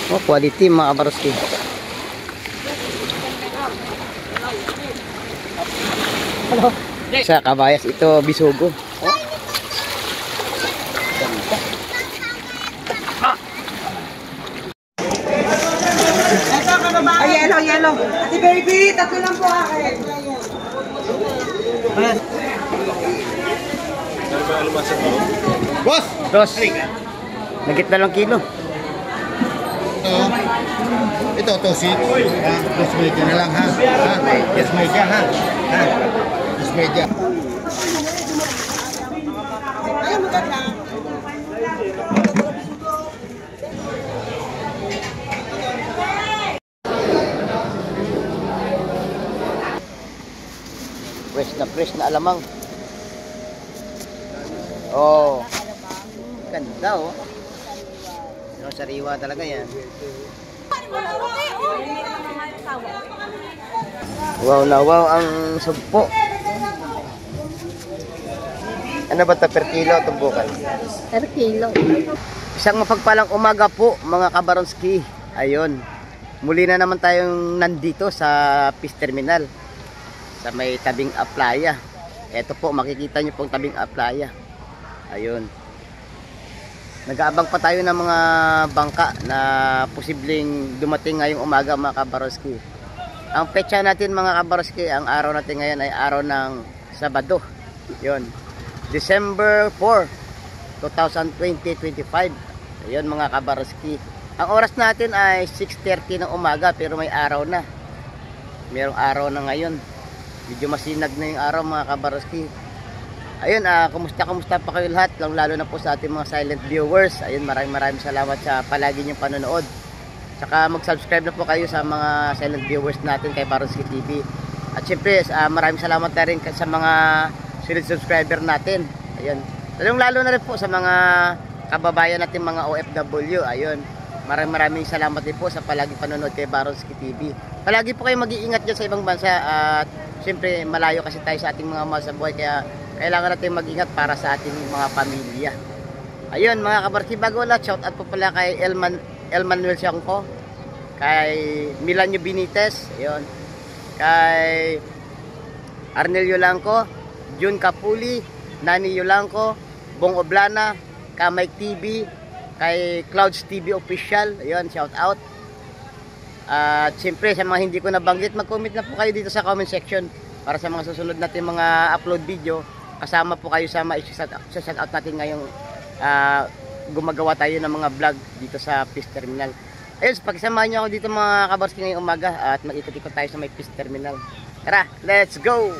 Oh, quality mga kabaroski. Sa kabayas ito, bisugo. Oh. Ay, yellow, yellow. Ate baby, tatlo lang po akin. Boss! Dos. Nagit na lang kilo. Ito, tosi. Dos media na lang ha. Yes media ha. Yes media. Alam mo ganda. Fresh na alamang. Oh. Ganda oh. Yung sariwa talaga yan. Wow na wow ang sugpo. Ano ba ito per kilo tumbukan? Per kilo. Isang mapagpalang umaga po mga kabaronski. Ayun. Muli na naman tayong nandito sa Fish Terminal. Sa may tabing Aplaya. Ito po makikita nyo pong tabing Aplaya. Ayun. Nag-aabang pa tayo ng mga bangka na posibleng dumating ngayong umaga mga kabaroski. Ang petsa natin mga kabaroski, ang araw natin ngayon ay araw ng Sabado. Yun. December 4, 2020-25. Ayun mga kabaroski. Ang oras natin ay 6:30 ng umaga pero may araw na. Mayroong araw na ngayon. Medyo masinag na yung araw mga kabaroski. Ayun, kumusta pa kayo lahat, lalo na po sa ating mga silent viewers. Ayun, maraming salamat sa palagi niyong panonood. Saka mag-subscribe na po kayo sa mga silent viewers natin kay Baronski TV. At syempre, maraming salamat na rin sa mga silent subscriber natin. Ayun, lalo na rin po sa mga kababayan natin mga OFW. Ayun, maraming salamat din po sa palagi panonood kay Baronski TV. Palagi po kayo mag-iingat dyan sa ibang bansa at syempre malayo kasi tayo sa ating mga mahal sa buhay, kaya kailangan natin mag-ingat para sa ating mga pamilya. Ayun mga kabarki, bago lahat, shout out po pala kay Elmanuel Siangco, kay Milanio Benitez, ayun, kay Arnel Yolanco, Jun Capuli, Nani Yolanco, Bong Oblana, Kamay TV, kay Clouds TV Official, ayun, shout out. At siyempre sa mga hindi ko nabanggit, mag-comment na po kayo dito sa comment section para sa mga susunod natin mga upload video. Kasama po kayo sa shout out natin ngayong gumagawa tayo ng mga vlog dito sa Fish Terminal. Ayun, pakisamahan niyo ako dito mga kabarski ngayong umaga at mag-ikot-ikot tayo sa may Fish Terminal. Tara, let's go!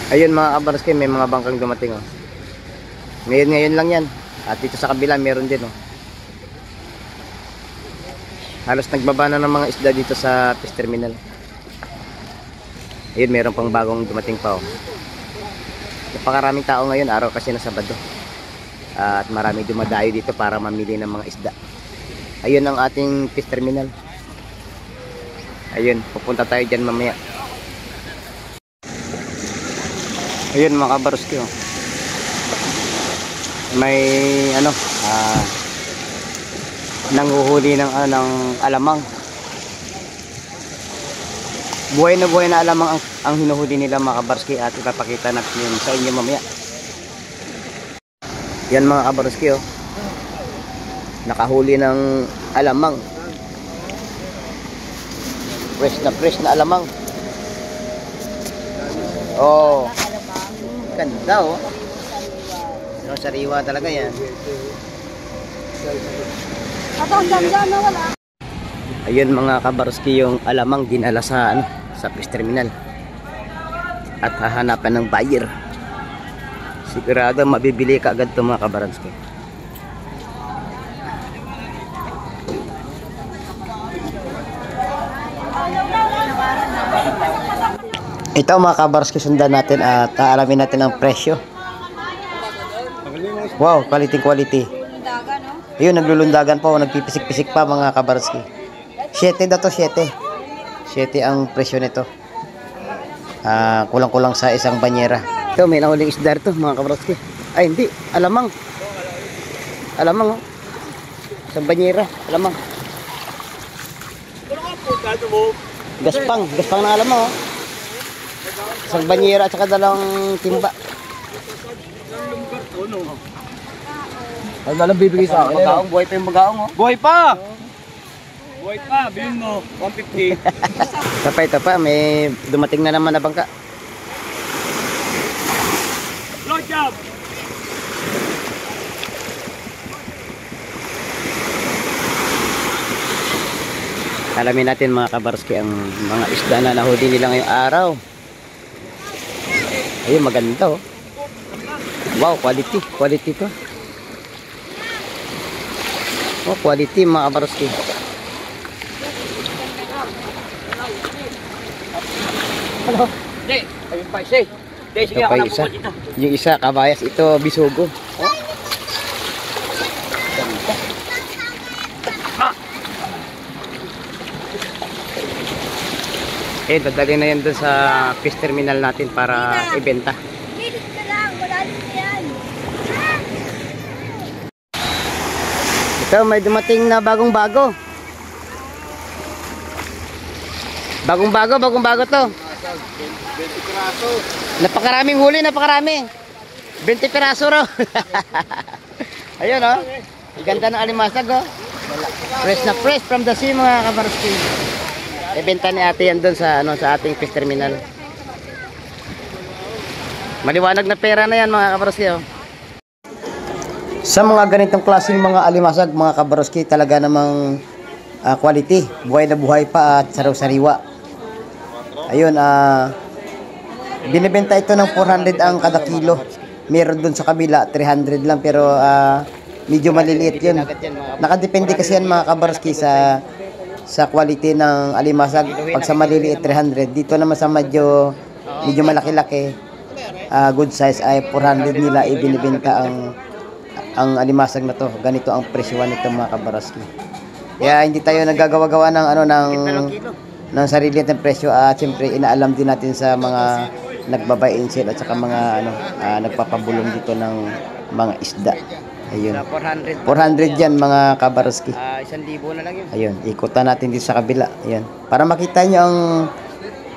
Ayun mga kabarski, may mga bangkang dumating oh. Ngayon lang yan. At dito sa kabila meron din oh. Halos nagbaba na ng mga isda dito sa Fish Terminal. Ayun, meron pang bagong dumating pa oh. Napakaraming tao ngayon, araw kasi na Sabado. At marami dumadayo dito para mamili ng mga isda. Ayun ang ating Fish Terminal. Ayun, pupunta tayo dyan mamaya. Ayun mga kabaroski oh. May nanghuhuli ng alamang. Buhay na alamang ang hinuhuli nila mga kabaroski at ipapakita natin yun sa inyo mamaya. Yan mga kabaroski oh. Nakahuli ng alamang. Fresh na alamang. Oh. Ganda oh. Yung sariwa talaga yan. Ayun mga kabaroski, yung alamang dinala sa sa Fish Terminal. At hahanapan ng buyer. Sigurado mabibili ka agad ito mga kabaroski. Ito mga kabaroski, sundan natin at alamin natin ang presyo. Wow, quality. Ayun, naglulundagan po, nagpipisik-pisik pa mga kabaroski. 7 daw to, 7. 7 ang presyo nito. Kulang-kulang sa isang banyera. Ito, may nahuling isda rito mga kabroski. Ay, hindi. Alamang. Alamang, oh. Isang banyera. Alamang. Gaspang. Gaspang na alamang, oh. Isang banyera at saka dalawang timba. Ano na lang bibigay sa akin? Magaong, buhay pa yung magaong, oh. Buhay pa! Buhay pa, bilhin mo. 150. Ito pa, may dumating na naman na bangka. Load job! Alamin natin mga kabarski ang mga isda na nahuli nila ngayong araw. Ayun, maganda, oh. Wow, quality. Quality to. Oh, quality mga kabarski. Hello. Hindi, ayun pa isa. Hindi, sige Ito ako pa na isa. bukod dito. Yung isa, kabayas. Ito, bisugo. Oh. Dadali na yan doon sa fish terminal natin para ibenta. Hilit ka lang, malalim na yan. Ito, may dumating na bagong-bago. Bagong-bago to. 20 piraso. Napakaraming huli, napakarami. 20 piraso raw. Ayun, oh. Ganda ng alimasag, oh. Fresh na fresh from the sea, mga kabarski. Ibenta ni ate yan doon sa, sa ating fish terminal. Maliwanag na pera na yan, mga kabarski, oh. Sa mga ganitong klaseng mga alimasag, mga kabarski, talaga namang quality. Buhay na buhay pa at sariwa-sariwa. Ayun, binibenta ito ng 400 ang kada kilo. Meron dun sa kabila, 300 lang, pero medyo maliliit yun. Nakadepende kasi yan mga kabarski sa quality ng alimasag. Pag sa maliliit, 300. Dito naman sa medyo malaki-laki, good size, ay 400 nila ibinibenta ang alimasag na to. Ganito ang presyohan nito mga kabarski. Kaya hindi tayo nagagawa-gawa ng sarili natin presyo, at siyempre inaalam din natin sa mga nagbabay in sale at saka mga nagpapabulong dito ng mga isda. Ayun. 400 yan mga kabarski. 1,000 na lang yun. Ayun, ikutan natin dito sa kabila. Ayun. Para makita nyo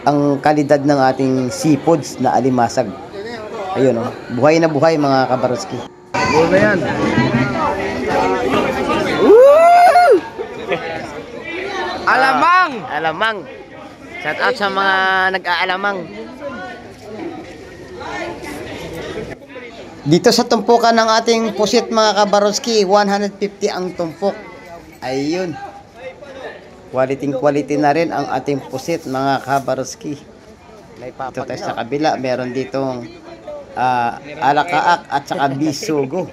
ang kalidad ng ating seafoods na alimasag. Ayun, oh. Buhay na buhay mga kabarski. Buhay na yan. Alamang! Alamang. Shout out sa mga nag-aalamang. Dito sa tumpukan ng ating pusit mga kabarski, 150 ang tumpok. Ayun. Quality na rin ang ating pusit mga kabarski. Dito tayo sa kabila, meron ditong alakaak at saka bisugo.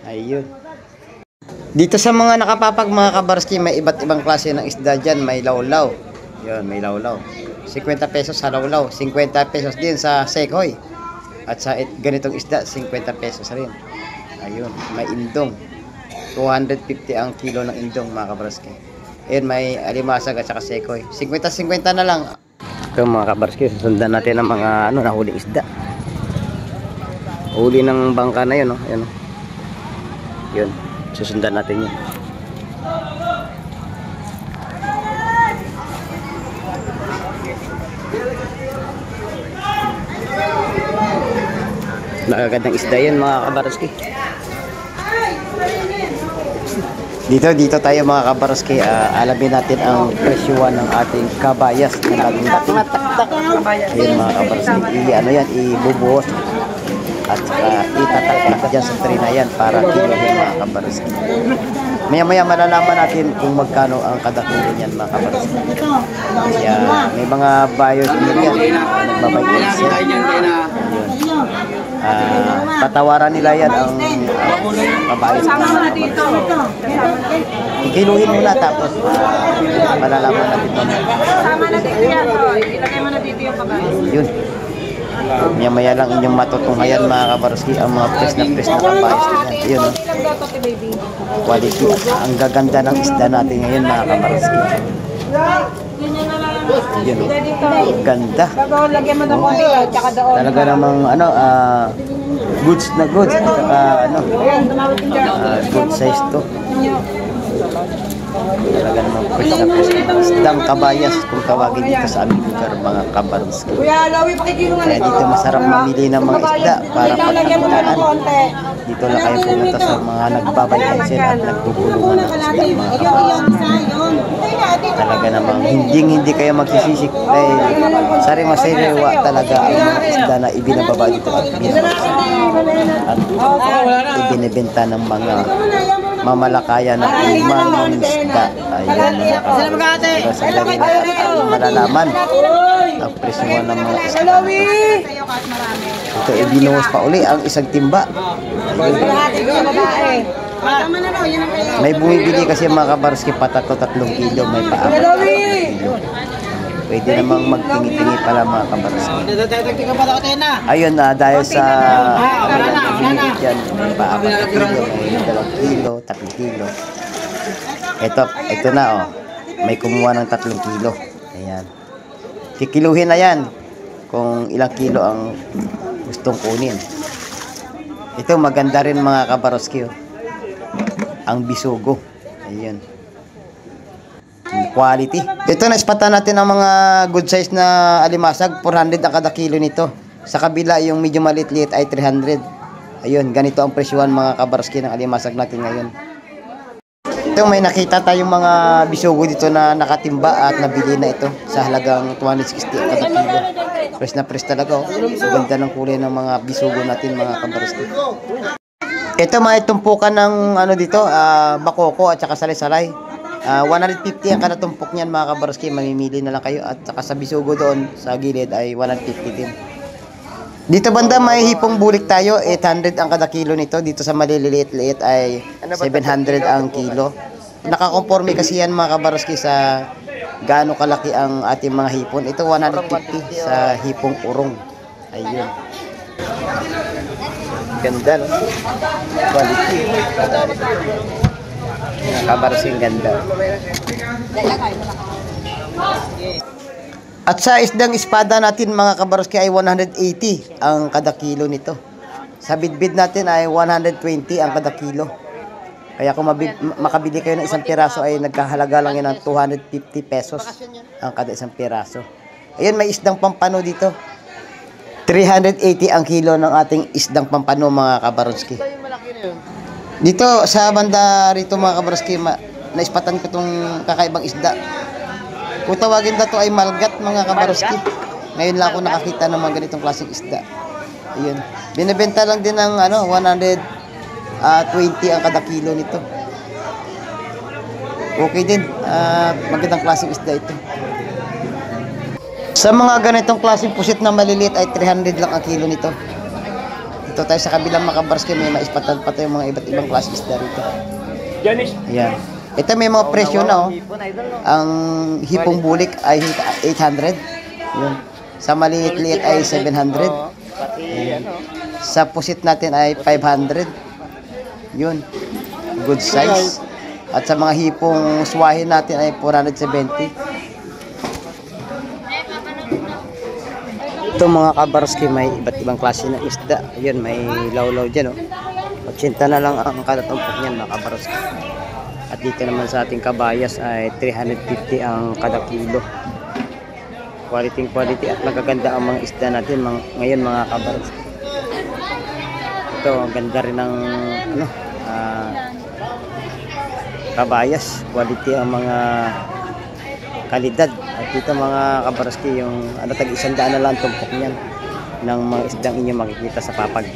Ayun. Dito sa mga nakapapag mga kabarski, may iba't ibang klase ng isda dyan. May lawlaw. Yun, may lawlaw. 50 pesos sa lawlaw. 50 pesos din sa sekoy. At sa ganitong isda, 50 pesos rin. Ayun, may indong. 250 ang kilo ng indong mga kabarski. Ayun, may alimasag at saka sekoy. 50-50 na lang. Ito mga kabarski, susundan natin ang mga nahuling isda. Huli ng bangka na yun, no? Ayun, no? Yun. Susundan natin yun. Nakagandang isda yun mga kabarski. Dito tayo mga kabarski. Alamin natin ang presyuan ng ating kabayas na laging tak. Ayun mga kabarski. Ibubuhos at itatak dyan sa tray na yan para kilohin mga kabarski. Maya malalaman natin kung magkano ang kada kilo niyan mga kabarski. Kaya may mga buyers din yan. Nagbabayad sila. Patawaran nila yan ang kabayas. Ikiluhin muna tapos malalaman natin mamaya. Sama na dito yan. Ilagay mo na dito yung kabayas. Yun. Maya lang inyong matutunghayan mga kabarski ang mga press na kabayas niya. Yun, no? Quality. Ang gaganda ng isda natin ngayon mga kabarski. Ayun, ganda. Bago lagyan mo ng konti, tsaka doon. Talaga namang ano, goods na goods. At saka ano, good size to. Talaga namang fresh na fresh. Isdang kabayas kung tawagin dito sa aming lugar, mga kabaruski. Kuya, Lawi, pakikilungan Kaya dito masarap mamili ng mga isda para pagkakitaan. Dito na kayo pumunta sa mga nagbabayansin at nagpupulungan ng isda, mga kabaruski. Talaga namang hindi kayo magsisisik dahil sari-masariwa talaga ang mga isda na ibinababa dito at ibinibenta ng mga mamalakaya na imang isda. Ayun, mga kabaruski. Sa dali na at malalaman ang presyo ng mga isda. Ito ibinuhos pa uli ang isang timba. May bumibili kasi mga kabaruski pa 3 kilo, may pa 4 kilo. Pwede namang magtingi-tingi pala mga kabaruski. Ayun na, dahil sa bumibili dyan, may pa 4 kilo, may 2 kilo, 3 kilo. Ito na oh, may kumuha ng 3 kilo. Ayan. Kikiluhin na yan kung ilang kilo ang gustong kunin. Ito maganda rin mga kabaruski oh. Ang bisugo. Ayun. Quality. Ito na ispatan natin ang mga good size na alimasag. 400 ang kada kilo nito. Sa kabila yung medyo maliit-liit ay 300. Ayun, ganito ang presyuhan mga kabaruski ng alimasag natin ngayon. Ito may nakita tayong mga bisugo dito na nakatimba at nabili na ito sa halagang 260 ang kada kilo. Fresh na fresh talaga oh. Ganda ng kulay ng mga bisugo natin mga kabaruski. Ito may tumpukan ng ano dito, bakoko at saka salay-salay. 150 ang kada tumpok niyan mga kabaruski, mamimili na lang kayo at saka sa bisugo doon sa gilid ay 150 din. Dito banda may hipong bulik tayo, 800 ang kada kilo nito. Dito sa maliliit-liit ay 700 ang kilo. Nakakonforme kasi yan mga kabaruski sa gaano kalaki ang ating mga hipon. Ito 150 sa hipong urong. Ayun. Ganda no? Quality. Kabaruski ang ganda. At sa isdang espada natin mga kabaruski ay 180 ang kada kilo nito. Sa bidbid natin ay 120 ang kada kilo. Kaya kung makabili kayo ng isang piraso ay nagkahalaga lang yan ng 250 pesos ang kada isang piraso. Ayun, may isdang pampano dito. 380 ang kilo ng ating isdang pampano mga kabaruski. Dito sa banda rito mga kabaruski, naispatan ko itong kakaibang isda. Kung tawagin na to ay malgat mga kabaruski. Ngayon lang ako nakakita ng mga ganitong klaseng isda. Ayun. Binibenta lang din ng 120 ang kada kilo nito. Okay din. Magandang klaseng isda ito. Sa mga ganitong klaseng pusit na maliliit ay 300 lang ang kilo nito. Ito tayo sa kabilang mga kabaruski, may maispatan pa tayong mga iba't ibang klaseng isda rito. Ayan. Ito may mga presyo na oh. Ang hipong bulik ay 800. Yun. Sa maliit-liit ay 700. Ayan. Sa pusit natin ay 500. Yun. Good size. At sa mga hipong swahin natin ay 470. Ito mga kabaruski, may iba't ibang klase ng isda. Ayun, may lawlaw dyan oh. 80 na lang ang kadatumpok niyan mga kabaruski. At dito naman sa ating kabayas ay 350 ang kada kilo. Quality at magaganda ang mga isda natin ngayon mga kabaruski. Ito, ang ganda rin ng kabayas. Quality ang mga kalidad. At dito mga kabaruski, yung tag-100 na lang tumpok niyan ng mga isdang inyo makikita sa papag.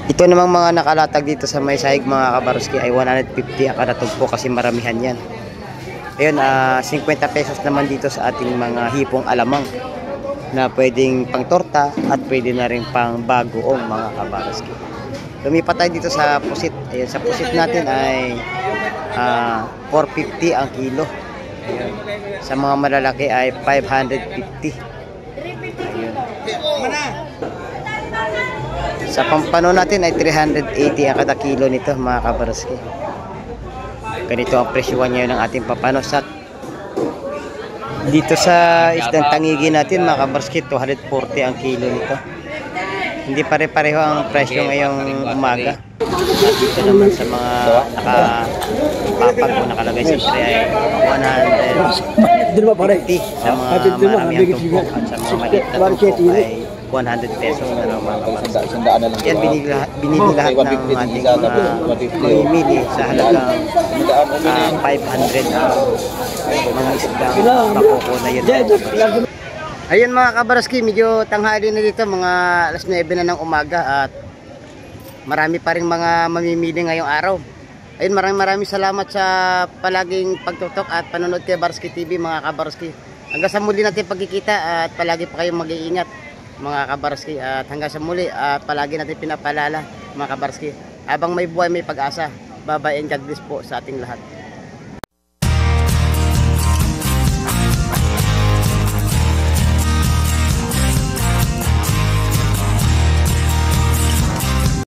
Ito namang mga nakalatag dito sa may sahig mga kabaruski ay 150 ang kada tumpok kasi maramihan yan. Ayun, 50 pesos naman dito sa ating mga hipong alamang na pwedeng pang torta at pwede na rin pang bagoong mga kabaruski. Lumipat tayo dito sa pusit. Ayun, sa pusit natin ay 450 ang kilo. Ayun. Sa mga malalaki ay 550. Ayun. Sa pampano natin ay 380 ang kada kilo nito mga kabaruski. Ganito ang presyuhan ngayon ng ating pampano sa Dito sa isdang tangigi natin mga kabarski, 240 ang kilo nito. Hindi pare-pareho ang presyo ngayong umaga. At dito naman sa mga nakapapag o nakalagay sa tray ay 150 sa mga marami ang tumpok at sa mga maliit na tumpok ay 100 pesos na lang mga kabarski. Yan binili lahat ng ating mamimili sa halagang 500 mga isdang bakoko na yun. Ayun mga kabarski, medyo tanghali na dito, mga alas 9 na ng umaga at marami pa rin mga mamimili ngayong araw. Ayun, maraming salamat sa palaging pagtutok at panonood kay Barski TV mga kabarski. Hanggang sa muli natin pagkikita at palagi pa kayong mag-iingat mga kabarski, at hanggang sa muli at palagi natin pinapalala mga kabarski, habang may buhay may pag-asa. Bye bye and God bless po sa ating lahat.